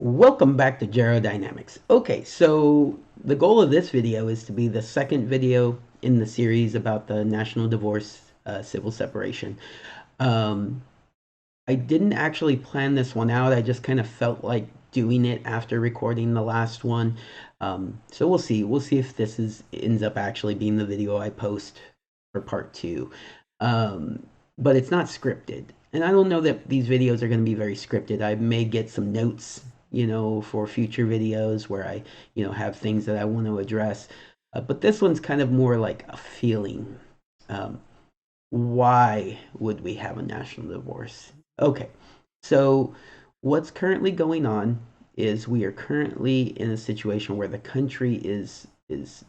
Welcome back to Gerodynamics. Okay, so the goal of this video is to be the second video in the series about the national divorce civil separation. Um, I didn't actually plan this one out. I just kind of felt like doing it after recording the last one. So we'll see. We'll see if this ends up actually being the video I post for part two. Um, but it's not scripted. And I don't know that these videos are going to be very scripted. I may get some notes, for future videos where I have things that I want to address. But this one's kind of more like a feeling. Um, why would we have a national divorce? Okay, so what's currently going on is we are currently in a situation where the country is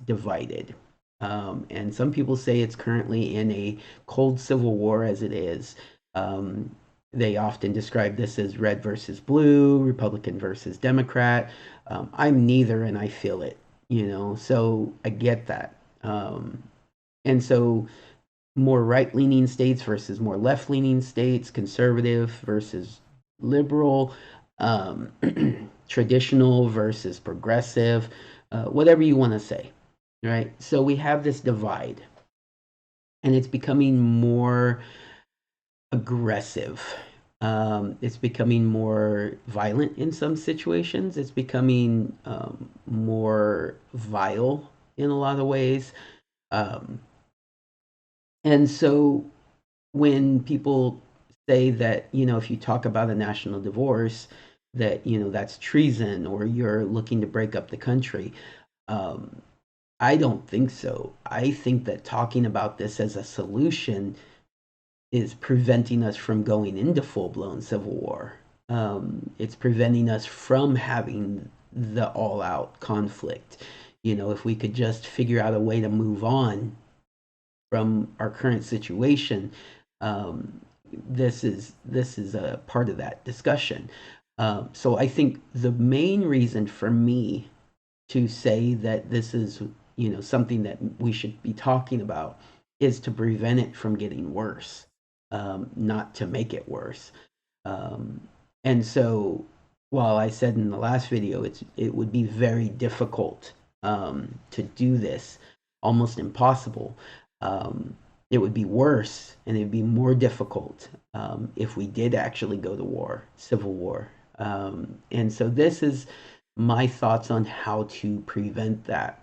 divided. And some people say it's currently in a cold civil war as it is. Um, they often describe this as red versus blue, Republican versus Democrat. I'm neither, and I feel it, so I get that. And so more right leaning states versus more left leaning states, conservative versus liberal, um, traditional versus progressive, whatever you want to say, right? So we have this divide, and it's becoming more aggressive. It's becoming more violent in some situations. It's becoming more vile in a lot of ways. Um, and so when people say that, if you talk about a national divorce, that, that's treason or you're looking to break up the country, um, I don't think so. I think that talking about this as a solution is preventing us from going into full blown civil war. It's preventing us from having the all out conflict. If we could just figure out a way to move on from our current situation, um, this is a part of that discussion. So I think the main reason for me to say that this is something that we should be talking about is to prevent it from getting worse, not to make it worse. Um, and so while I said in the last video it would be very difficult to do this, almost impossible. Um, it would be worse and it would be more difficult if we did actually go to war, civil war. And so this is my thoughts on how to prevent that.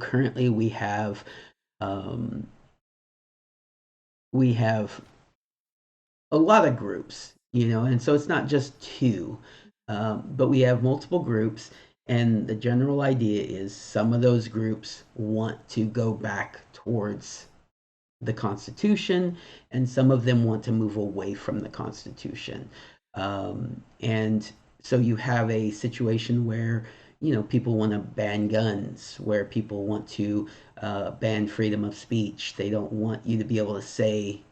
Currently um, we have a lot of groups, and so it's not just two, but we have multiple groups, and the general idea is some of those groups want to go back towards the Constitution, and some of them want to move away from the Constitution. And so you have a situation where, people want to ban guns, where people want to ban freedom of speech. They don't want you to be able to say,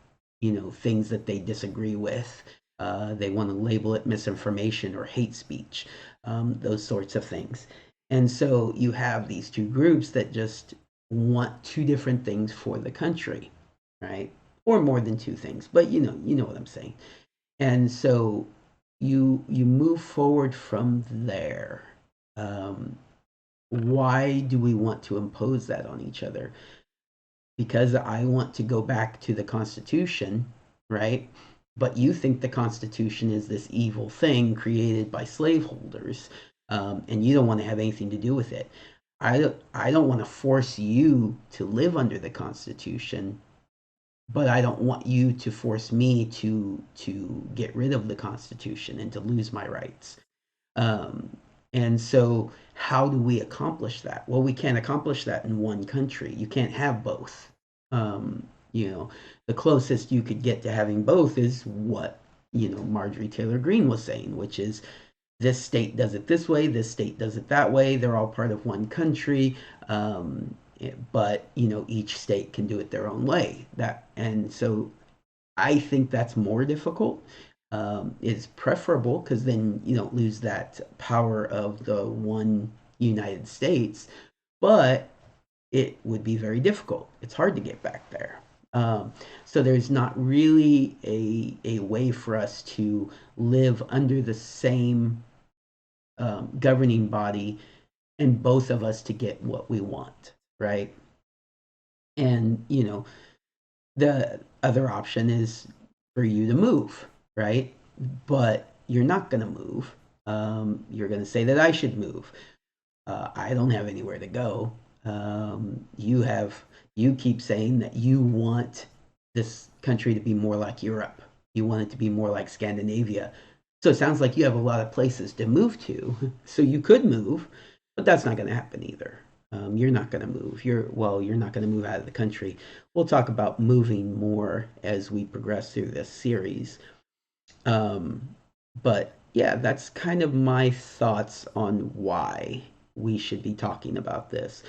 things that they disagree with. They want to label it misinformation or hate speech, those sorts of things. And so you have these two groups that just want two different things for the country, right? Or more than two things, but you know what I'm saying. And so you move forward from there. Um, why do we want to impose that on each other? Because I want to go back to the Constitution, right? But you think the Constitution is this evil thing created by slaveholders, and you don't want to have anything to do with it. I don't want to force you to live under the Constitution, but I don't want you to force me to get rid of the Constitution and to lose my rights. Um, and so, how do we accomplish that? Well, we can't accomplish that in one country. You can't have both. Um, you know, the closest you could get to having both is what, Marjorie Taylor Greene was saying, which is this state does it this way, this state does it that way. They're all part of one country, but each state can do it their own way. And so I think that's more difficult. Is preferable because then you don't lose that power of the one United States, but it would be very difficult. It's hard to get back there. So there's not really a way for us to live under the same governing body and both of us to get what we want, right? And, the other option is for you to move, right? But you're not going to move. You're going to say that I should move. I don't have anywhere to go. You keep saying that you want this country to be more like Europe. You want it to be more like Scandinavia. So it sounds like you have a lot of places to move to. So you could move, but that's not going to happen either. You're not going to move. You're not going to move out of the country. We'll talk about moving more as we progress through this series. Um, but yeah, that's kind of my thoughts on why we should be talking about this.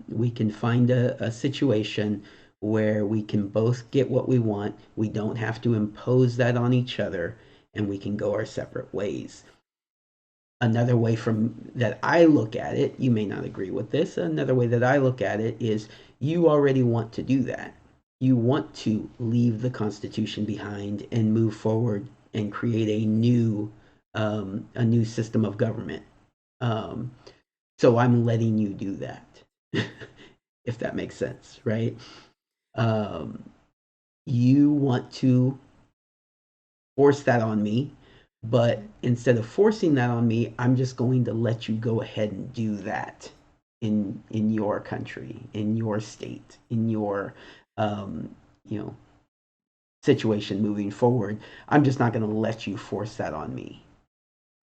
We can find a situation where we can both get what we want. We don't have to impose that on each other, and we can go our separate ways. Another way from that I look at it, you may not agree with this. Another way that I look at it is you already want to do that. You want to leave the Constitution behind and move forward and create a new system of government. Um, so I'm letting you do that, if that makes sense, right? Um, you want to force that on me, but instead of forcing that on me, I'm just going to let you go ahead and do that in your country, in your state, in your um, you know situation moving forward. I'm just not going to let you force that on me.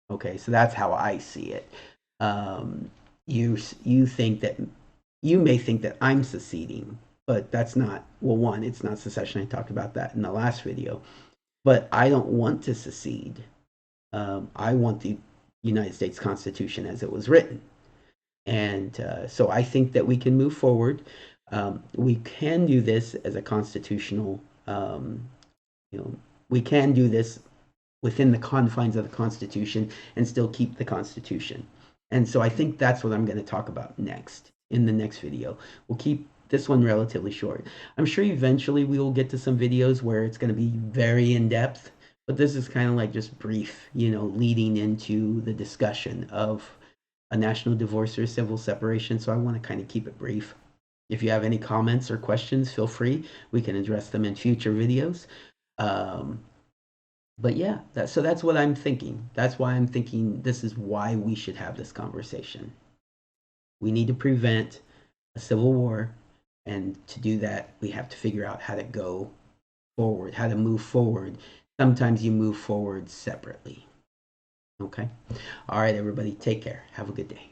Okay, so that's how I see it. Um, you think that you may think that I'm seceding, but that's not, well, one, it's not secession. I talked about that in the last video. But I don't want to secede. I want the United States Constitution as it was written. And so I think that we can move forward. We can do this as a constitutional, you know, we can do this within the confines of the Constitution and still keep the Constitution. And so I think that's what I'm going to talk about next in the next video. We'll keep this one relatively short. I'm sure eventually we will get to some videos where it's going to be very in depth, but this is kind of like just brief, leading into the discussion of a national divorce or civil separation. So I want to kind of keep it brief. If you have any comments or questions, feel free. We can address them in future videos. Um, but yeah, so that's what I'm thinking. That's why I'm thinking this is why we should have this conversation. We need to prevent a civil war, and to do that, we have to figure out how to go forward, how to move forward. Sometimes you move forward separately. Okay? All right, everybody, take care. Have a good day.